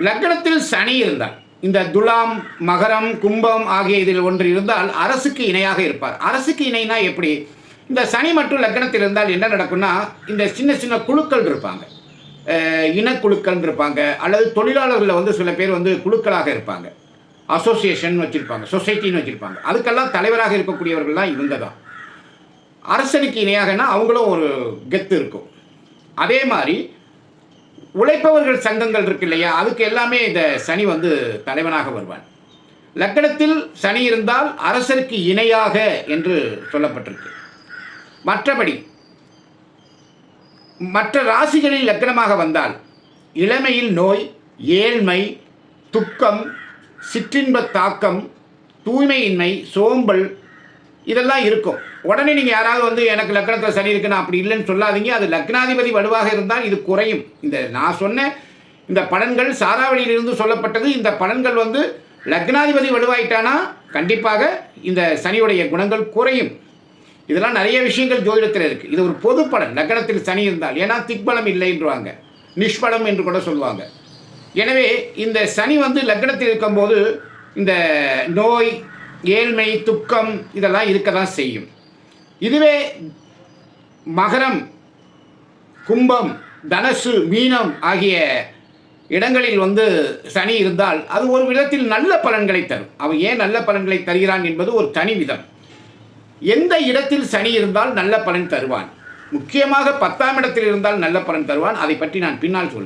லக்னத்தில் சனி இருந்தால், இந்த துலாம், மகரம், கும்பம் ஆகிய இதில் ஒன்று இருந்தால் அரசுக்கு இணையாக இருப்பார். அரசுக்கு இணைனா எப்படி? இந்த சனி மட்டும் லக்னத்தில் இருந்தால் என்ன நடக்கும்னா, இந்த சின்ன சின்ன குழுக்கள் இருப்பாங்க, இனக்குழுக்கள் இருப்பாங்க, அல்லது தொழிலாளர்களில் வந்து சில பேர் வந்து குழுக்களாக இருப்பாங்க, அசோசியேஷன் வச்சுருப்பாங்க, சொசைட்டின்னு வச்சுருப்பாங்க. அதுக்கெல்லாம் தலைவராக இருக்கக்கூடியவர்கள்லாம் இவங்க தான். அரசனுக்கு இணையாகனா அவங்களும் ஒரு கெத்து இருக்கும். அதே மாதிரி உழைப்பவர்கள் சங்கங்கள் இருக்கு இல்லையா, அதுக்கு எல்லாமே இந்த சனி வந்து தலைவனாக வருவான். லக்னத்தில் சனி இருந்தால் அரசருக்கு இணையாக என்று சொல்லப்பட்டிருக்கு. மற்றபடி மற்ற ராசிகளில் லக்னமாக வந்தால் இளமையில் நோய், ஏழ்மை, துக்கம், சிற்றின்ப தாக்கம், தூய்மையின்மை, சோம்பல் இதெல்லாம் இருக்கும். உடனே நீங்கள் யாராவது வந்து எனக்கு லக்னத்தில் சனி இருக்குன்னு அப்படி இல்லைன்னு சொல்லாதீங்க. அது லக்னாதிபதி வலுவாக இருந்தால் இது குறையும். இந்த நான் சொன்ன இந்த பலன்கள் சாராவளியிலிருந்து சொல்லப்பட்டது. இந்த பலன்கள் வந்து லக்னாதிபதி வலுவாயிட்டானா கண்டிப்பாக இந்த சனியுடைய குணங்கள் குறையும். இதெல்லாம் நிறைய விஷயங்கள் ஜோதிடத்தில் இருக்குது. இது ஒரு பொது பலன். லக்னத்தில் சனி இருந்தால், ஏன்னா திக்பலம் இல்லைன்றவாங்க, நிஷ்பலம் என்று கூட சொல்லுவாங்க. எனவே இந்த சனி வந்து லக்னத்தில் இருக்கும்போது இந்த நோய், ஏழ்மை, துக்கம் இதெல்லாம் இருக்க தான் செய்யும். இதுவே மகரம், கும்பம், தனுசு, மீனம் ஆகிய இடங்களில் வந்து சனி இருந்தால் அது ஒரு விதத்தில் நல்ல பலன்களை தரும். அவன் ஏன் நல்ல பலன்களை தருகிறான் என்பது ஒரு தனி விதம். எந்த இடத்தில் சனி இருந்தால் நல்ல பலன் தருவான்? முக்கியமாக 10ஆம் இடத்தில் இருந்தால் நல்ல பலன் தருவான். அதை பற்றி நான் பின்னால் சொல்கிறேன்.